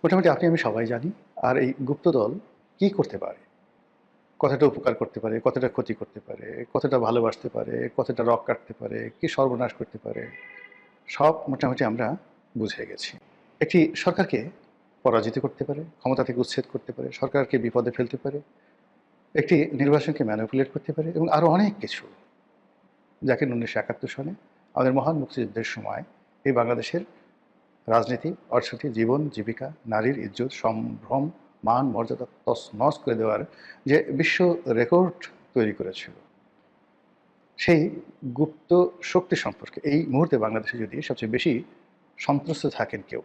মোটামুটি আপনি আমি সবাই জানি। আর এই গুপ্তদল কি করতে পারে? কতটা উপকার করতে পারে, কতটা ক্ষতি করতে পারে, কতটা ভালোবাসতে পারে, কতটা রগ কাটতে পারে, কি সর্বনাশ করতে পারে, সব মোটামুটি আমরা বুঝে গেছি। একটি সরকারকে পরাজিত করতে পারে, ক্ষমতা থেকে উচ্ছেদ করতে পারে, সরকারকে বিপদে ফেলতে পারে, একটি নির্বাচনকে ম্যানিপুলেট করতে পারে এবং আরও অনেক কিছু, যাকে 1971 সনে আমাদের মহান মুক্তিযুদ্ধের সময় এই বাংলাদেশের রাজনীতি, অর্থনীতি, জীবন, জীবিকা, নারীর ইজ্জত, সম্ভ্রম, মান, মর্যাদা তছনছ করে দেওয়ার যে বিশ্ব রেকর্ড তৈরি করেছিল, সেই গুপ্ত শক্তি সম্পর্কে এই মুহূর্তে বাংলাদেশে যদি সবচেয়ে বেশি সন্ত্রস্ত থাকেন কেউ,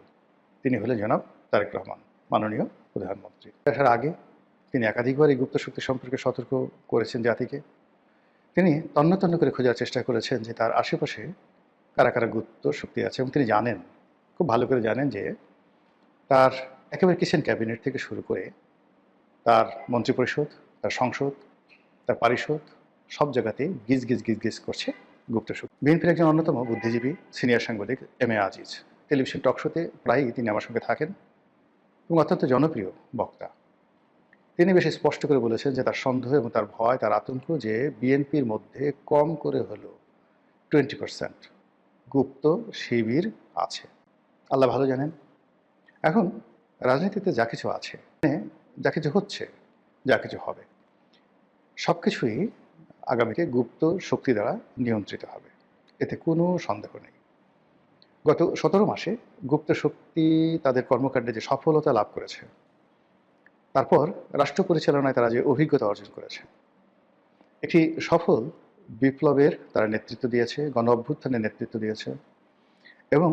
তিনি হলেন জনাব তারেক রহমান, মাননীয় প্রধানমন্ত্রী। আসার আগে তিনি একাধিকবার এই গুপ্ত শক্তি সম্পর্কে সতর্ক করেছেন জাতিকে। তিনি তন্ন তন্ন করে খোঁজার চেষ্টা করেছেন যে তার আশেপাশে কারা কারা গুপ্ত শক্তি আছে, এবং তিনি জানেন, খুব ভালো করে জানেন যে তার একেবারে কিচেন ক্যাবিনেট থেকে শুরু করে তার মন্ত্রিপরিষদ, তার সংসদ, তার পারিষদ, সব জায়গাতেই গিজ গিজ গিজ গিজ করছে গুপ্ত শক্তি। বিএনপির একজন অন্যতম বুদ্ধিজীবী সিনিয়র সাংবাদিক এম এ আজিজ টেলিভিশন টক শোতে প্রায়ই তিনি আমার সঙ্গে থাকেন এবং অত্যন্ত জনপ্রিয় বক্তা। তিনি বেশ স্পষ্ট করে বলেছেন যে তার সন্দেহ এবং তার ভয়, তার আতঙ্ক যে বিএনপির মধ্যে কম করে হলেও 20% গুপ্ত শিবির আছে। আল্লাহ ভালো জানেন। এখন রাজনীতিতে যা কিছু আছে, যা কিছু হচ্ছে, যা কিছু হবে, সব কিছুই আগামীতে গুপ্ত শক্তি দ্বারা নিয়ন্ত্রিত হবে, এতে কোনো সন্দেহ নেই। গত 17 মাসে গুপ্ত শক্তি তাদের কর্মকাণ্ডে যে সফলতা লাভ করেছে, তারপর রাষ্ট্র পরিচালনায় তারা যে অভিজ্ঞতা অর্জন করেছে, একটি সফল বিপ্লবের তারা নেতৃত্ব দিয়েছে, গণ অভ্যুত্থানের নেতৃত্ব দিয়েছে এবং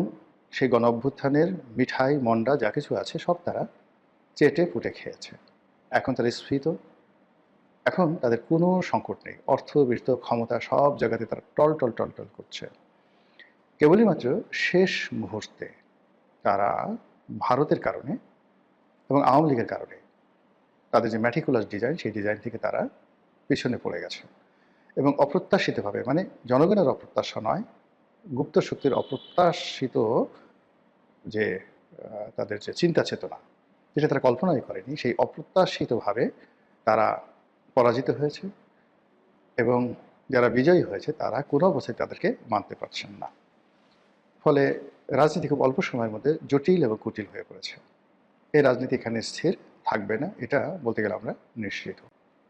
সেই গণ অভ্যুত্থানের মিঠাই মন্ডা যা কিছু আছে সব তারা চেটে পুটে খেয়েছে। এখন তারা স্ফীত, এখন তাদের কোনো সংকট নেই। অর্থ, বিত্ত, ক্ষমতা সব জায়গাতে তারা টল টল টল টল করছে। কেবলই মাত্র শেষ মুহূর্তে তারা ভারতের কারণে এবং আওয়ামী লীগের কারণে তাদের যে ম্যাটিকুলাস ডিজাইন, সেই ডিজাইন থেকে তারা পিছনে পড়ে গেছে এবং অপ্রত্যাশিতভাবে, মানে জনগণের অপ্রত্যাশা নয়, গুপ্ত শক্তির অপ্রত্যাশিত যে তাদের যে চিন্তা চেতনা, যেটা তারা কল্পনাই করেনি, সেই অপ্রত্যাশিতভাবে তারা পরাজিত হয়েছে এবং যারা বিজয়ী হয়েছে তারা কোনো অবস্থায় তাদেরকে মানতে পারছেন না। ফলে রাজনীতি খুব অল্প সময়ের মধ্যে জটিল এবং কুটিল হয়ে পড়েছে। এই রাজনীতি এখানে স্থির থাকবে না, এটা বলতে গেলে আমরা নিশ্চিত।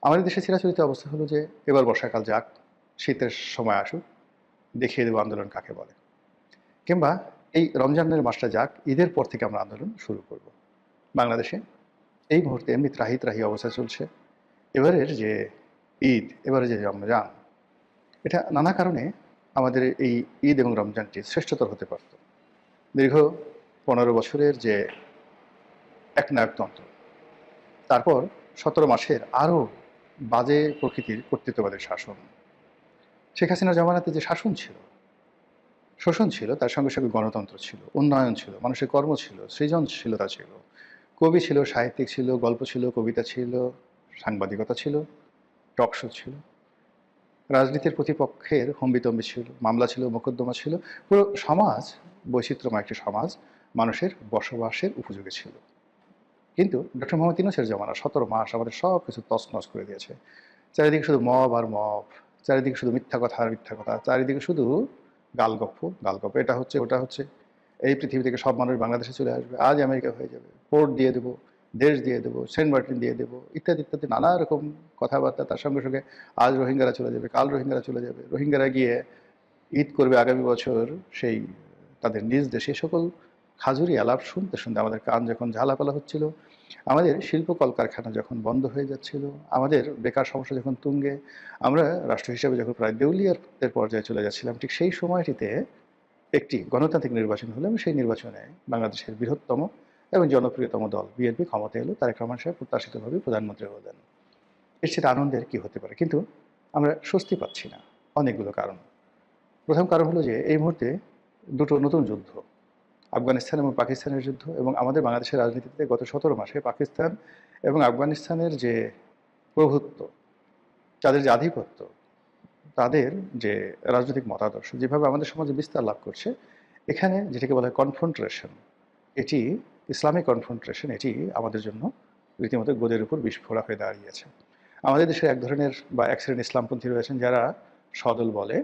আমাদের দেশে চিরাচরিত অবস্থা হলো যে এবার বর্ষাকাল যাক, শীতের সময় আসুক, দেখিয়ে দেবো আন্দোলন কাকে বলে। কিংবা এই রমজানের মাসটা যাক, ঈদের পর থেকে আমরা আন্দোলন শুরু করব। বাংলাদেশে এই মুহূর্তে এমনি ত্রাহি ত্রাহি অবস্থা চলছে। এবারের যে ঈদ, এবারে যে রমজান, এটা নানা কারণে আমাদের এই ঈদ এবং রমজানটি শ্রেষ্ঠতর হতে পারত। দীর্ঘ 15 বছরের যে একনায়কতন্ত্র, তারপর 17 মাসের আরও বাজে প্রকৃতির কর্তৃত্ববাদের শাসন, শেখ হাসিনার জমানাতে যে শাসন ছিল, শোষণ ছিল, তার সঙ্গে সঙ্গে গণতন্ত্র ছিল, উন্নয়ন ছিল, মানুষের কর্ম ছিল, সৃজনশীলতা ছিল, কবি ছিল, সাহিত্যিক ছিল, গল্প ছিল, কবিতা ছিল, সাংবাদিকতা ছিল, টক শো ছিল, রাজনীতির প্রতিপক্ষের হম্বিতম্বি ছিল, মামলা ছিল, মোকদ্দমা ছিল, পুরো সমাজ বৈচিত্র্যময় একটি সমাজ মানুষের বসবাসের উপযোগী ছিল। কিন্তু ডক্টর মোহাম্মদ ইউনূসের জমানা 17 মাস আমাদের সব কিছু তছনছ করে দিয়েছে। চারিদিকে শুধু মব আর মব, চারিদিকে শুধু মিথ্যা কথা আর মিথ্যা কথা, চারিদিকে শুধু গালগপ্প গালগপ্প, এটা হচ্ছে ওটা হচ্ছে, এই পৃথিবী থেকে সব মানুষ বাংলাদেশে চলে আসবে, আজ আমেরিকা হয়ে যাবে, পোর্ট দিয়ে দেবো, দেশ দিয়ে দেবো, সেন্ট মার্টিন দিয়ে দেবো, ইত্যাদি ইত্যাদি নানা রকম কথাবার্তা। তার সঙ্গে সঙ্গে আজ রোহিঙ্গারা চলে যাবে, কাল রোহিঙ্গারা চলে যাবে, রোহিঙ্গারা গিয়ে ঈদ করবে আগামী বছর সেই তাদের নিজ দেশে, সকল খাজুরি আলাপ শুনতে শুনতে আমাদের কান যখন ঝালাপালা হচ্ছিল, আমাদের শিল্প কলকারখানা যখন বন্ধ হয়ে যাচ্ছিল, আমাদের বেকার সমস্যা যখন তুঙ্গে, আমরা রাষ্ট্র হিসেবে যখন প্রায় দেউলিয়ার পর্যায়ে চলে যাচ্ছিলাম, ঠিক সেই সময়টিতে একটি গণতান্ত্রিক নির্বাচন হলো এবং সেই নির্বাচনে বাংলাদেশের বৃহত্তম এবং জনপ্রিয়তম দল বিএনপি ক্ষমতা এলো। তারেক রহমান সাহেব প্রত্যাশিতভাবে প্রধানমন্ত্রী হলেন। এর সেটা আনন্দের কি হতে পারে? কিন্তু আমরা স্বস্তি পাচ্ছি না, অনেকগুলো কারণ। প্রথম কারণ হলো যে এই মুহূর্তে দুটো নতুন যুদ্ধ, আফগানিস্তান এবং পাকিস্তানের যুদ্ধ, এবং আমাদের বাংলাদেশের রাজনীতিতে গত 17 মাসে পাকিস্তান এবং আফগানিস্তানের যে প্রভুত্ব, তাদের যে আধিপত্য, তাদের যে রাজনৈতিক মতাদর্শ যেভাবে আমাদের সমাজে বিস্তার লাভ করছে, এখানে যেটাকে বলা হয় কনফ্রন্টেশন, এটি ইসলামিক কনফ্রন্টেশন এটি আমাদের জন্য রীতিমতো গোদের উপর বিস্ফোরা হয়ে দাঁড়িয়েছে। আমাদের দেশে এক ধরনের বা এক শ্রেণীর ইসলামপন্থী রয়েছেন যারা সদল বলে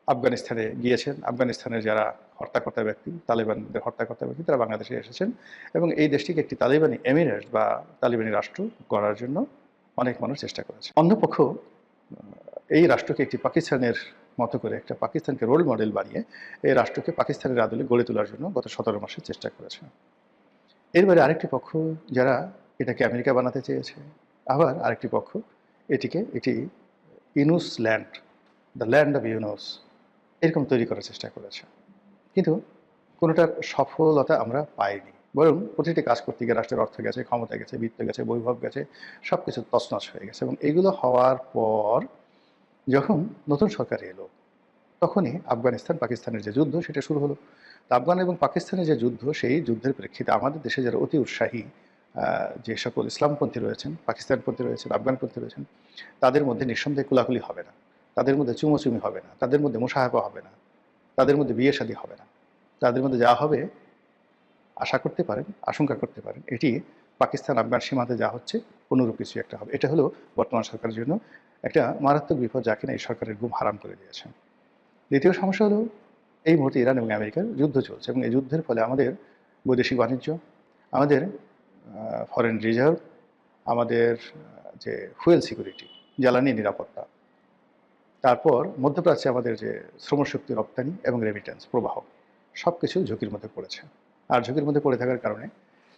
আফগানিস্তানে গিয়েছেন। আফগানিস্তানের যারা হর্তাকর্তা ব্যক্তি, তালেবানদের হর্তাকর্তা ব্যক্তি, তারা বাংলাদেশে এসেছেন এবং এই দেশটিকে একটি তালেবানি এমিরেট বা তালেবানি রাষ্ট্র গড়ার জন্য অনেক মানুষ চেষ্টা করেছে। অন্যপক্ষ এই রাষ্ট্রকে একটি পাকিস্তানের মতো করে একটা পাকিস্তানকে রোল মডেল বানিয়ে এই রাষ্ট্রকে পাকিস্তানের আদলে গড়ে তোলার জন্য গত 17 মাসে চেষ্টা করেছে। এর বাইরে আরেকটি পক্ষ যারা এটাকে আমেরিকা বানাতে চেয়েছে, আবার আরেকটি পক্ষ এটিকে একটি Yunus land, the land of Yunus এরকম তৈরি করার চেষ্টা করেছে। কিন্তু কোনোটার সফলতা আমরা পাইনি, বরং প্রতিটি কাজ করতে গিয়ে রাষ্ট্রের অর্থ গেছে, ক্ষমতা গেছে, বিত্ত গেছে, বৈভব গেছে, সব কিছু তছনছ হয়ে গেছে। এবং এগুলো হওয়ার পর যখন নতুন সরকার এলো তখনই আফগানিস্তান পাকিস্তানের যে যুদ্ধ সেটা শুরু হলো। তো আফগান এবং পাকিস্তানের যে যুদ্ধ, সেই যুদ্ধের প্রেক্ষিতে আমাদের দেশে যারা অতি উৎসাহী যে সকল ইসলামপন্থী রয়েছেন, পাকিস্তানপন্থী রয়েছেন, আফগানপন্থী রয়েছেন, তাদের মধ্যে নিঃসন্দেহে কোলাকুলি হবে না, তাদের মধ্যে চুমোচুমি হবে না, তাদের মধ্যে মোশাহাবা হবে না, তাদের মধ্যে বিয়ে শাদী হবে না। তাদের মধ্যে যা হবে আশা করতে পারেন, আশঙ্কা করতে পারেন, এটি পাকিস্তান আফগান সীমান্তে যা হচ্ছে অনুরূপ কিছু একটা হবে। এটা হলো বর্তমান সরকারের জন্য একটা মারাত্মক বিপদ, যা কিনা এই সরকারের ঘুম হারাম করে দিয়েছে। দ্বিতীয় সমস্যা হলো এই মুহূর্তে ইরান এবং আমেরিকার যুদ্ধ চলছে এবং এই যুদ্ধের ফলে আমাদের বৈদেশিক বাণিজ্য, আমাদের ফরেন রিজার্ভ, আমাদের যে ফুয়েল সিকিউরিটি, জ্বালানি নিরাপত্তা, তারপর মধ্যপ্রাচ্যে আমাদের যে শ্রমশক্তি রপ্তানি এবং রেমিটেন্স প্রবাহ, সব কিছু ঝুঁকির মধ্যে পড়েছে। আর ঝুঁকির মধ্যে পড়ে থাকার কারণে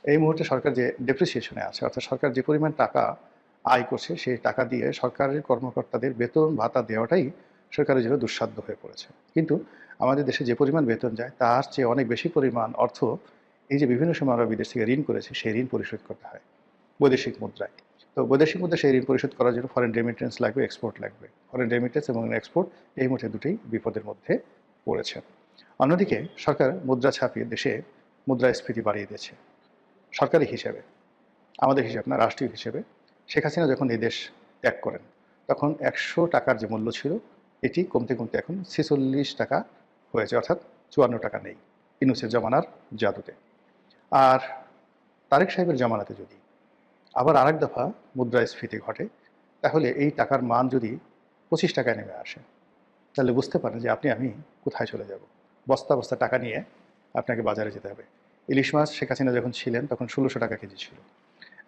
এই মুহূর্তে সরকার যে ডেপ্রিসিয়েশনে আছে, অর্থাৎ সরকার যে পরিমাণ টাকা আয় করছে সেই টাকা দিয়ে সরকারের কর্মকর্তাদের বেতন ভাতা দেওয়াটাই সরকারের জন্য দুঃসাধ্য হয়ে পড়েছে। কিন্তু আমাদের দেশে যে পরিমাণ বেতন যায় তার চেয়ে অনেক বেশি পরিমাণ অর্থ এই যে বিভিন্ন সময় আমরা বিদেশ থেকে ঋণ করেছি সেই ঋণ পরিশোধ করতে হয় বৈদেশিক মুদ্রায়। তো বৈদেশিক মুদ্রা সেই ঋণ পরিশোধ করার জন্য ফরেন রেমিটেন্স লাগবে, এক্সপোর্ট লাগবে। ফরেন রেমিটেন্স এবং এক্সপোর্ট এই মুহূর্তে দুটোই বিপদের মধ্যে পড়েছে। অন্যদিকে সরকার মুদ্রা ছাপিয়ে দেশে মুদ্রাস্ফীতি বাড়িয়ে দিয়েছে। সরকারি হিসেবে, আমাদের হিসাব না, রাষ্ট্রীয় হিসেবে শেখ হাসিনা যখন এই দেশ ত্যাগ করেন তখন 100 টাকার যে মূল্য ছিল এটি কমতে কমতে এখন 46 টাকা হয়েছে, অর্থাৎ 54 টাকা নেই ইউনূসের জমানার জাদুতে। আর তারেক সাহেবের জমানাতে যদি আবার আরেক দফা মুদ্রাস্ফীতি ঘটে তাহলে এই টাকার মান যদি 25 টাকায় নেমে আসে তাহলে বুঝতে পারেন যে আমি কোথায় চলে যাব। বস্তা বস্তা টাকা নিয়ে আপনাকে বাজারে যেতে হবে। ইলিশ মাছ শেখ হাসিনা যখন ছিলেন তখন 1600 টাকা কেজি ছিল,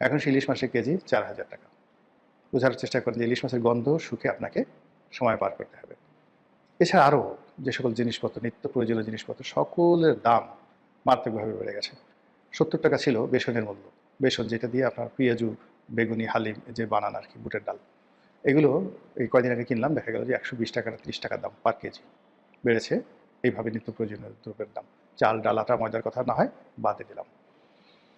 এখন সেই ইলিশ মাছের কেজি 4000 টাকা। বোঝার চেষ্টা করেন যে ইলিশ মাছের গন্ধ শুকে আপনাকে সময় পার করতে হবে। এছাড়া আরও যে সকল জিনিসপত্র, নিত্য প্রয়োজনীয় জিনিসপত্র, সকলের দাম মারাত্মকভাবে বেড়ে গেছে। 70 টাকা ছিল বেসনের মূল্য, বেসন যেটা দিয়ে আপনার পেঁয়াজু, বেগুনি, হালিম যে বানান আর কি, বুটের ডাল, এগুলো এই কয়দিন আগে কিনলাম, দেখা গেল যে 120 টাকা না 30 টাকার দাম পার কেজি বেড়েছে। এইভাবে নিত্য প্রয়োজনীয় দ্রব্যের দাম, চাল, ডাল, আটা, ময়দার কথা না হয় বাদে দিলাম।